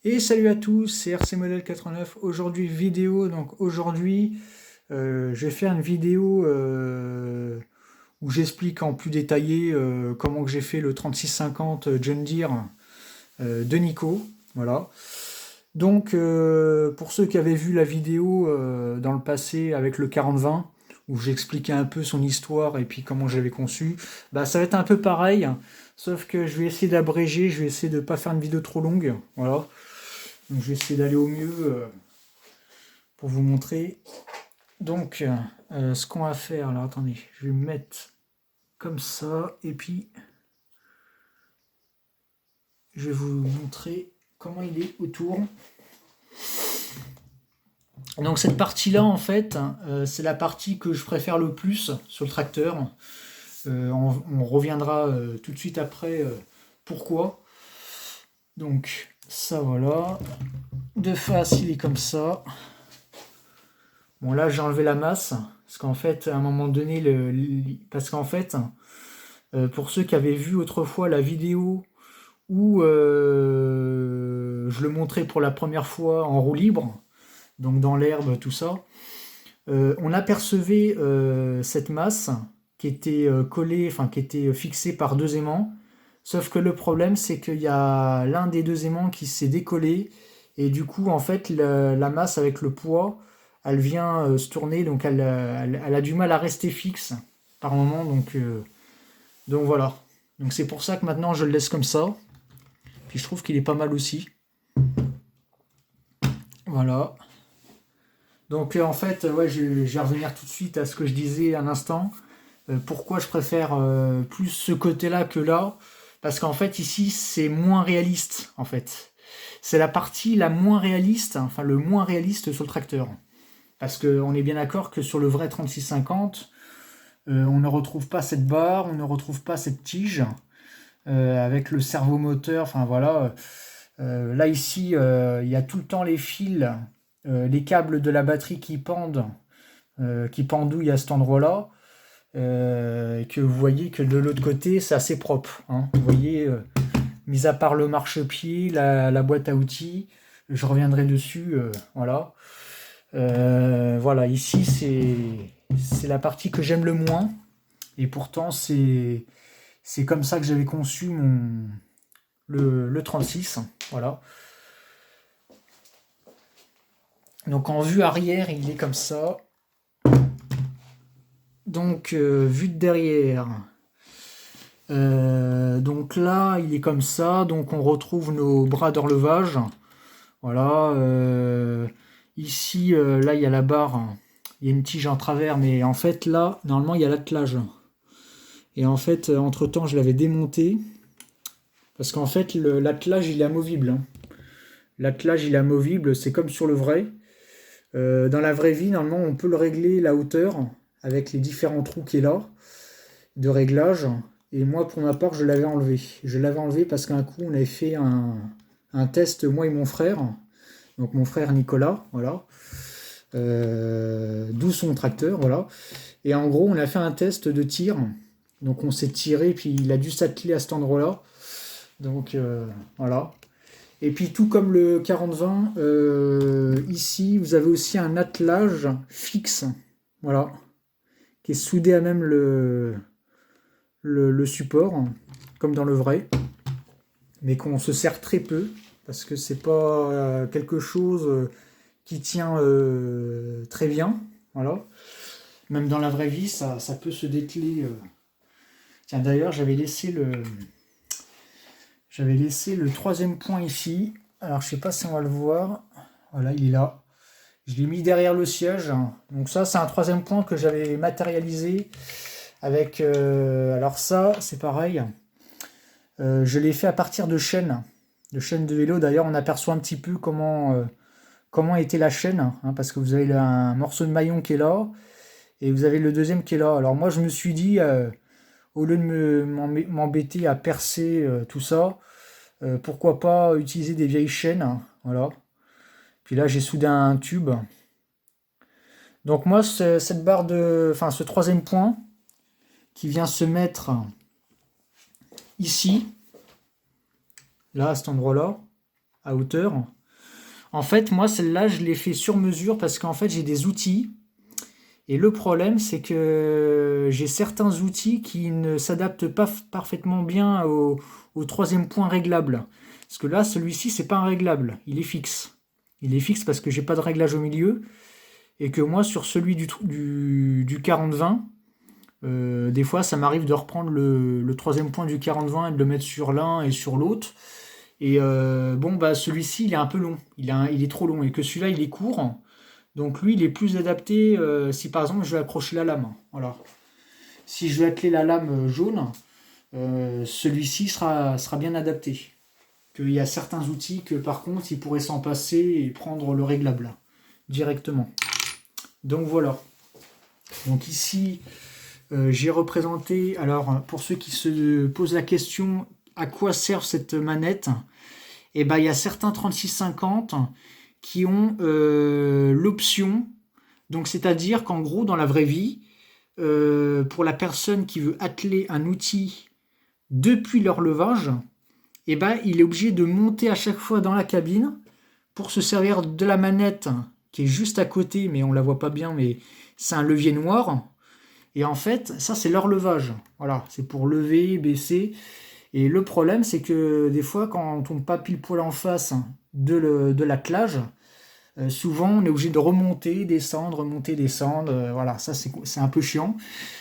Et salut à tous, c'est RC Model 89. Aujourd'hui vidéo, donc aujourd'hui je vais faire une vidéo où j'explique en plus détaillé comment que j'ai fait le 3650 John Deere de Nico. Voilà. Donc pour ceux qui avaient vu la vidéo dans le passé avec le 4020, où j'expliquais un peu son histoire et puis comment j'avais conçu, bah ça va être un peu pareil, sauf que je vais essayer d'abréger, je vais essayer de ne pas faire une vidéo trop longue. Voilà. Donc je vais essayer d'aller au mieux pour vous montrer. Donc ce qu'on va faire, alors attendez, je vais me mettre comme ça et puis je vais vous montrer comment il est autour. Donc cette partie-là en fait, c'est la partie que je préfère le plus sur le tracteur. On reviendra tout de suite après pourquoi. Donc ça voilà. De face il est comme ça. Bon là j'ai enlevé la masse, parce qu'en fait à un moment donné, parce qu'en fait pour ceux qui avaient vu autrefois la vidéo où je le montrais pour la première fois en roue libre, donc dans l'herbe, tout ça, on apercevait cette masse qui était collée, enfin qui était fixée par deux aimants, sauf que le problème c'est qu'il y a l'un des deux aimants qui s'est décollé, et du coup en fait la masse avec le poids, elle vient se tourner, donc elle a du mal à rester fixe par moment, donc voilà. Donc c'est pour ça que maintenant je le laisse comme ça. Puis je trouve qu'il est pas mal aussi. Voilà. Donc en fait, ouais, je vais revenir tout de suite à ce que je disais un instant. Pourquoi je préfère plus ce côté-là que là? Parce qu'en fait ici c'est moins réaliste en fait. C'est la partie la moins réaliste, enfin le moins réaliste sur le tracteur. Parce qu'on est bien d'accord que sur le vrai 3650, on ne retrouve pas cette barre, on ne retrouve pas cette tige avec le servomoteur, enfin voilà. Là ici, il y a tout le temps les fils, les câbles de la batterie qui pendouillent à cet endroit-là. Et que vous voyez que de l'autre côté, c'est assez propre. Hein. Vous voyez, mis à part le marchepied, la boîte à outils, je reviendrai dessus. Voilà. Voilà, ici c'est la partie que j'aime le moins. Et pourtant, c'est comme ça que j'avais conçu le 36. Voilà. Donc en vue arrière, il est comme ça. Donc vue de derrière. Donc là, il est comme ça. Donc on retrouve nos bras d'horlevage. Voilà. Ici, là, il y a la barre. Il y a une tige en travers, mais en fait, là, normalement, il y a l'attelage. Et en fait, entre-temps, je l'avais démonté. Parce qu'en fait, l'attelage, il est amovible. Hein. L'attelage, il est amovible. C'est comme sur le vrai. Dans la vraie vie, normalement, on peut le régler la hauteur avec les différents trous qu'il y a là de réglage. Et moi, pour ma part, je l'avais enlevé. Je l'avais enlevé parce qu'un coup, on avait fait un test, moi et mon frère. Donc mon frère Nicolas, voilà. D'où son tracteur, voilà. Et en gros, on a fait un test de tir. Donc on s'est tiré, puis il a dû s'atteler à cet endroit-là. Donc voilà. Et puis tout comme le 40-20, ici, vous avez aussi un attelage fixe. Voilà. Qui est soudé à même le support, comme dans le vrai, mais qu'on se sert très peu, parce que c'est pas quelque chose qui tient très bien. Voilà. Même dans la vraie vie, ça peut se dételer. Tiens, d'ailleurs, j'avais laissé le troisième point ici. Alors, je sais pas si on va le voir. Voilà, il est là. Je l'ai mis derrière le siège. Donc ça, c'est un troisième point que j'avais matérialisé avec. Alors ça, c'est pareil. Je l'ai fait à partir de chaînes de vélo. D'ailleurs, on aperçoit un petit peu comment était la chaîne, hein, parce que vous avez un morceau de maillon qui est là, et vous avez le deuxième qui est là. Alors moi, je me suis dit, au lieu de m'embêter à percer tout ça, pourquoi pas utiliser des vieilles chaînes, hein, voilà. Puis là, j'ai soudé un tube. Donc moi, cette barre enfin ce troisième point qui vient se mettre ici, là, à cet endroit-là, à hauteur. En fait, moi, celle-là, je l'ai fait sur mesure parce qu'en fait, j'ai des outils. Et le problème, c'est que j'ai certains outils qui ne s'adaptent pas parfaitement bien au troisième point réglable. Parce que là, celui-ci, c'est pas un réglable, il est fixe. Il est fixe parce que j'ai pas de réglage au milieu. Et que moi, sur celui du 40-20, des fois, ça m'arrive de reprendre le troisième point du 40-20 et de le mettre sur l'un et sur l'autre. Et bon, bah celui-ci, il est un peu long. Il est trop long. Et que celui-là, il est court. Donc lui, il est plus adapté si par exemple je vais accrocher la lame. Voilà. Si je vais atteler la lame jaune, celui-ci sera bien adapté. Qu'il y a certains outils que par contre, il pourrait s'en passer et prendre le réglable directement. Donc voilà. Donc ici, j'ai représenté, alors pour ceux qui se posent la question à quoi sert cette manette, et ben il y a certains 3650 qui ont l'option, donc c'est-à-dire qu'en gros dans la vraie vie, pour la personne qui veut atteler un outil depuis l'horloge, et ben il est obligé de monter à chaque fois dans la cabine pour se servir de la manette qui est juste à côté, mais on la voit pas bien, mais c'est un levier noir. Et en fait, ça c'est l'horloge. Voilà, c'est pour lever, baisser. Et le problème, c'est que des fois, quand on tombe pas pile poil en face de l'attelage, souvent on est obligé de remonter, descendre, remonter, descendre. Voilà, ça c'est un peu chiant.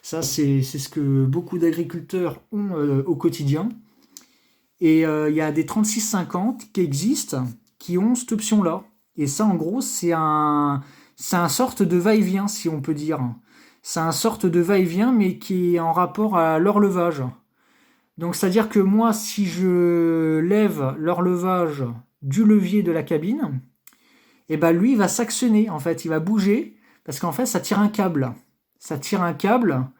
Ça c'est ce que beaucoup d'agriculteurs ont au quotidien. Et il y a des 3650 qui existent, qui ont cette option-là. Et ça, en gros, c'est un sorte de va-et-vient, si on peut dire. C'est un sorte de va-et-vient, mais qui est en rapport à l'horloge. Donc, c'est-à-dire que moi, si je lève l'horloge du levier de la cabine, et ben lui, il va s'actionner, en fait, il va bouger, parce qu'en fait, ça tire un câble. Ça tire un câble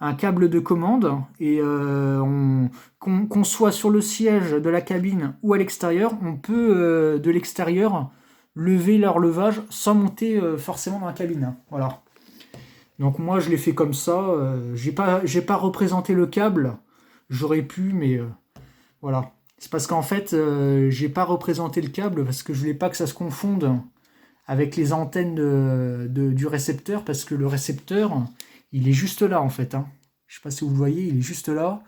de commande, et qu'on soit sur le siège de la cabine ou à l'extérieur, on peut, de l'extérieur, lever l'horloge sans monter forcément dans la cabine. Voilà. Donc moi, je l'ai fait comme ça. J'ai pas représenté le câble. J'aurais pu, mais voilà. C'est parce qu'en fait, j'ai pas représenté le câble parce que je voulais pas que ça se confonde avec les antennes du récepteur, parce que le récepteur, il est juste là en fait. Hein. Je sais pas si vous le voyez, il est juste là.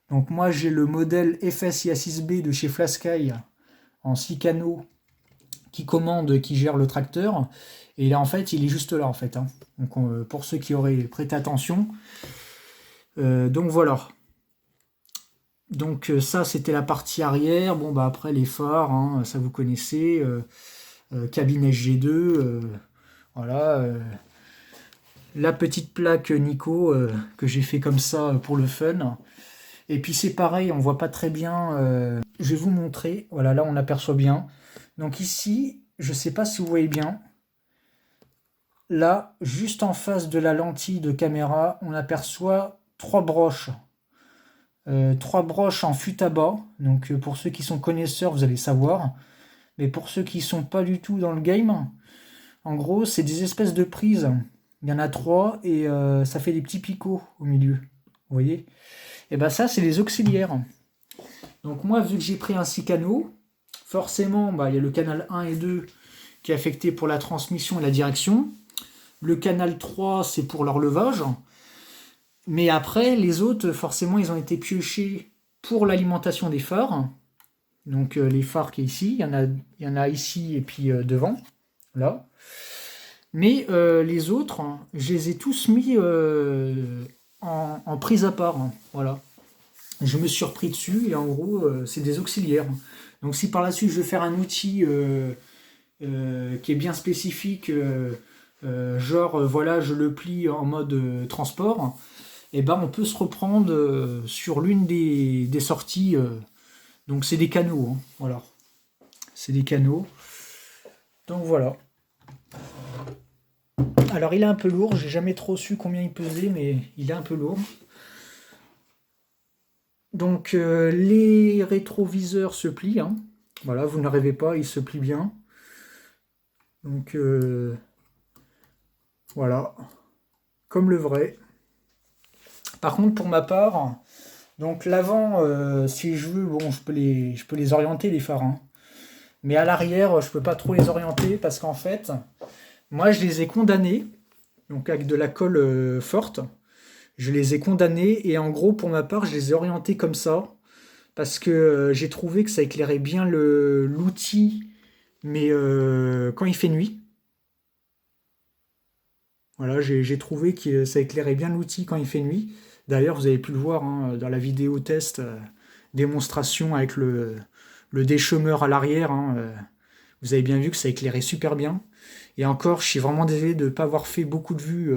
Donc moi, j'ai le modèle FSIA6B de chez Flasky en 6 canaux qui commande, qui gère le tracteur. Et là, en fait, il est juste là, en fait. Hein. Donc, pour ceux qui auraient prêté attention. Donc, voilà. Donc, ça, c'était la partie arrière. Bon, bah, après, les phares, hein, ça, vous connaissez. Cabine SG2. Voilà. La petite plaque Nico que j'ai fait comme ça pour le fun. Et puis, c'est pareil, on voit pas très bien. Je vais vous montrer. Voilà, là, on aperçoit bien. Donc, ici, je sais pas si vous voyez bien. Là, juste en face de la lentille de caméra, on aperçoit 3 broches. 3 broches en fût à bas. Donc pour ceux qui sont connaisseurs, vous allez savoir. Mais pour ceux qui sont pas du tout dans le game, en gros, c'est des espèces de prises. Il y en a 3 et ça fait des petits picots au milieu. Vous voyez? Et bien ça, c'est les auxiliaires. Donc moi, vu que j'ai pris un 6 canaux, forcément, bah, il y a le canal 1 et 2 qui est affecté pour la transmission et la direction. Le canal 3, c'est pour l'horloge. Mais après, les autres, forcément, ils ont été piochés pour l'alimentation des phares. Donc, les phares qui est ici, il y en a ici et puis devant, là. Mais les autres, je les ai tous mis en prise à part. Hein, voilà. Je me suis repris dessus et en gros, c'est des auxiliaires. Donc, si par la suite, je veux faire un outil qui est bien spécifique... genre voilà, je le plie en mode transport, et ben on peut se reprendre sur l'une des sorties. Donc c'est des canaux, hein, voilà. C'est des canaux. Donc voilà. Alors il est un peu lourd, j'ai jamais trop su combien il pesait, mais il est un peu lourd. Donc les rétroviseurs se plient, hein. Voilà, vous ne rêvez pas, ils se plient bien. Donc voilà, comme le vrai. Par contre, pour ma part, donc l'avant, si je veux, bon, je peux les orienter les phares. Hein. Mais à l'arrière, je peux pas trop les orienter parce qu'en fait, moi je les ai condamnés, donc avec de la colle forte. Je les ai condamnés et en gros, pour ma part, je les ai orientés comme ça parce que j'ai trouvé que ça éclairait bien l'outil, mais quand il fait nuit. Voilà, j'ai trouvé que ça éclairait bien l'outil quand il fait nuit. D'ailleurs, vous avez pu le voir hein, dans la vidéo test, démonstration avec le déchumeur à l'arrière. Hein, vous avez bien vu que ça éclairait super bien. Et encore, je suis vraiment désolé de ne pas avoir fait beaucoup de vues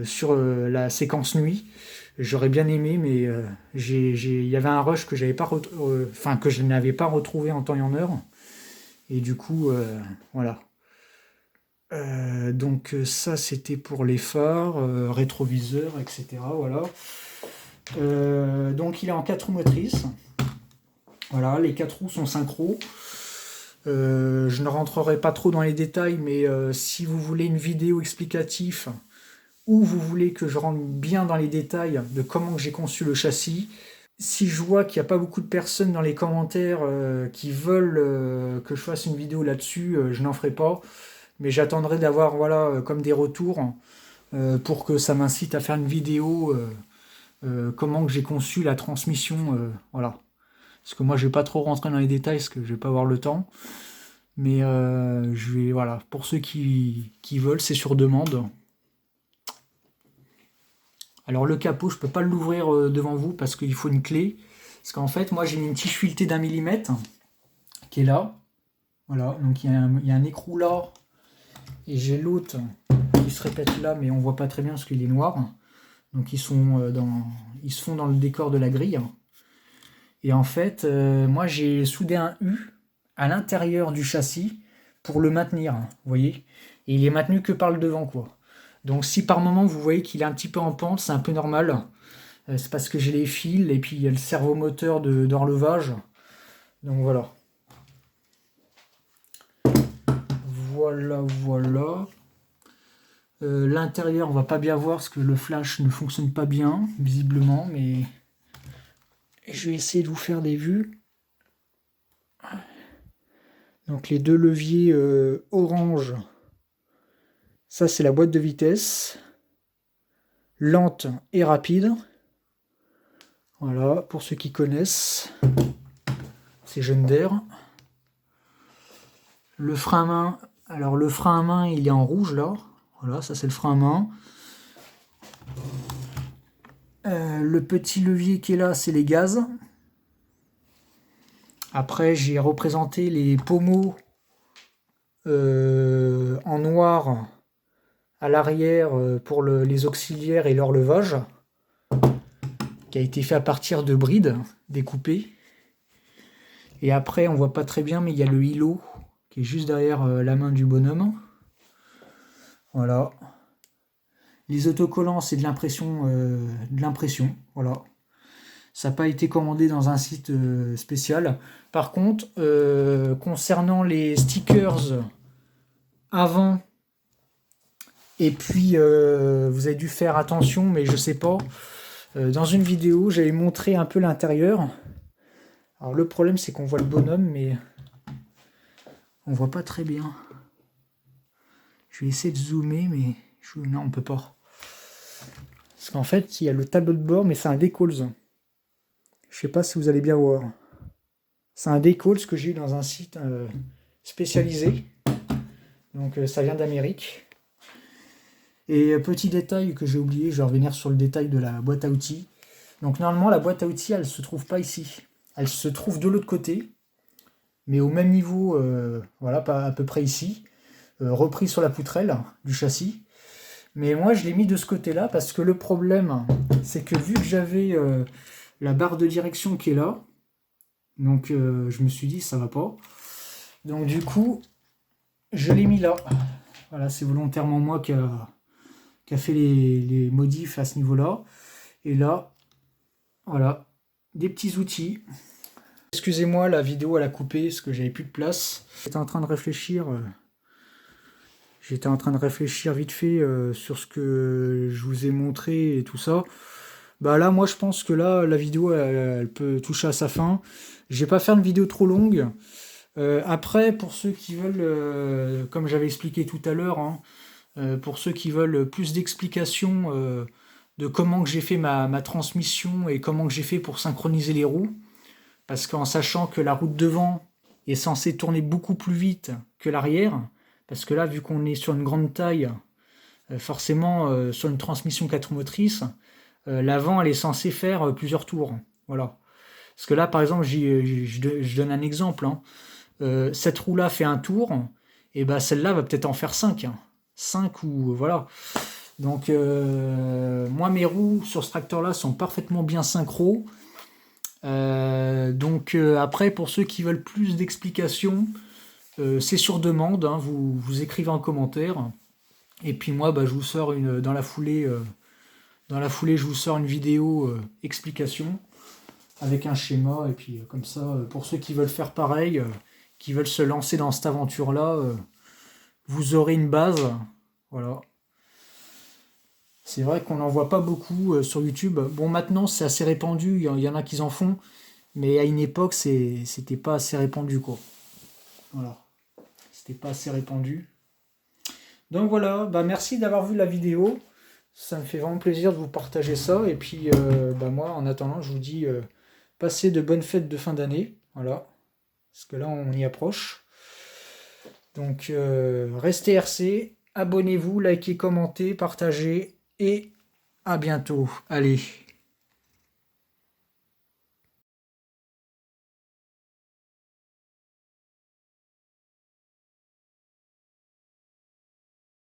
sur la séquence nuit. J'aurais bien aimé, mais il y avait un rush que j'avais pas, enfin que je n'avais pas retrouvé en temps et en heure. Et du coup, voilà. Donc ça c'était pour les phares, rétroviseurs, etc. Voilà. Donc il est en 4 roues motrices. Voilà, les 4 roues sont synchro. Je ne rentrerai pas trop dans les détails, mais si vous voulez une vidéo explicative ou vous voulez que je rentre bien dans les détails de comment j'ai conçu le châssis, si je vois qu'il n'y a pas beaucoup de personnes dans les commentaires qui veulent que je fasse une vidéo là-dessus, je n'en ferai pas. Mais j'attendrai d'avoir voilà, comme des retours pour que ça m'incite à faire une vidéo comment que j'ai conçu la transmission. Voilà. Parce que moi je vais pas trop rentrer dans les détails parce que je vais pas avoir le temps. Mais je vais voilà, pour ceux qui veulent, c'est sur demande. Alors le capot, je peux pas l'ouvrir devant vous parce qu'il faut une clé. Parce qu'en fait, moi j'ai mis une tige filetée d'1 mm qui est là. Voilà, donc il y a un écrou là. Et j'ai l'autre qui se répète là, mais on voit pas très bien parce qu'il est noir. Donc ils se font dans le décor de la grille. Et en fait, moi j'ai soudé un U à l'intérieur du châssis pour le maintenir, vous voyez. Et il est maintenu que par le devant, quoi. Donc si par moment vous voyez qu'il est un petit peu en pente, c'est un peu normal. C'est parce que j'ai les fils et puis il y a le servomoteur d'horlevage. Donc voilà. Voilà. L'intérieur, on va pas bien voir parce que le flash ne fonctionne pas bien, visiblement, mais je vais essayer de vous faire des vues. Donc les deux leviers orange, ça c'est la boîte de vitesse, lente et rapide. Voilà, pour ceux qui connaissent, c'est Gender. Le frein à main, alors le frein à main il est en rouge là. Voilà, ça c'est le frein à main. Le petit levier qui est là, c'est les gaz. Après, j'ai représenté les pommeaux en noir à l'arrière pour les auxiliaires et l'horlevage, qui a été fait à partir de brides découpées. Et après, on voit pas très bien, mais il y a le îlot qui est juste derrière la main du bonhomme. Voilà. Les autocollants, c'est de l'impression. Voilà. Ça n'a pas été commandé dans un site spécial. Par contre, concernant les stickers avant, et puis vous avez dû faire attention, mais je sais pas. Dans une vidéo, j'avais montré un peu l'intérieur. Alors le problème, c'est qu'on voit le bonhomme, mais on voit pas très bien. Je vais essayer de zoomer, mais non, on peut pas. Parce qu'en fait, il y a le tableau de bord, mais c'est un Decals. Je sais pas si vous allez bien voir. C'est un Decals que j'ai eu dans un site spécialisé. Donc ça vient d'Amérique. Et petit détail que j'ai oublié, je vais revenir sur le détail de la boîte à outils. Donc normalement, la boîte à outils, elle se trouve pas ici. Elle se trouve de l'autre côté, mais au même niveau, voilà, pas à peu près ici, repris sur la poutrelle du châssis. Mais moi, je l'ai mis de ce côté-là parce que le problème, c'est que vu que j'avais la barre de direction qui est là, donc je me suis dit, ça va pas. Donc du coup, je l'ai mis là. Voilà, c'est volontairement moi qui a fait les modifs à ce niveau-là. Et là, voilà, des petits outils. Excusez-moi, la vidéo elle a coupé parce que j'avais plus de place. J'étais en train de réfléchir vite fait sur ce que je vous ai montré et tout ça. Bah là, moi je pense que là, la vidéo elle peut toucher à sa fin. Je vais pas faire une vidéo trop longue. Après, pour ceux qui veulent, comme j'avais expliqué tout à l'heure, hein, pour ceux qui veulent plus d'explications de comment que j'ai fait ma transmission et comment que j'ai fait pour synchroniser les roues, parce qu'en sachant que la roue de devant est censée tourner beaucoup plus vite que l'arrière, parce que là, vu qu'on est sur une grande taille, forcément sur une transmission 4 motrices, l'avant elle est censée faire plusieurs tours. Voilà. Parce que là, par exemple, je donne un exemple, hein. Cette roue-là fait un tour, et ben celle-là va peut-être en faire 5, hein. 5 ou voilà. Donc moi mes roues sur ce tracteur-là sont parfaitement bien synchro. Donc après pour ceux qui veulent plus d'explications, c'est sur demande, hein, vous écrivez en commentaire. Et puis moi bah, je vous sors dans la foulée, je vous sors une vidéo explication avec un schéma. Et puis comme ça, pour ceux qui veulent faire pareil, qui veulent se lancer dans cette aventure-là, vous aurez une base. Voilà. C'est vrai qu'on n'en voit pas beaucoup sur YouTube. Bon, maintenant, c'est assez répandu, il y en a qui en font, mais à une époque, c'était pas assez répandu, quoi. Voilà. C'était pas assez répandu. Donc voilà, bah merci d'avoir vu la vidéo. Ça me fait vraiment plaisir de vous partager ça. Et puis, bah moi, en attendant, je vous dis, passez de bonnes fêtes de fin d'année. Voilà. Parce que là, on y approche. Donc, restez RC, abonnez-vous, likez, commentez, partagez. Et à bientôt. Allez.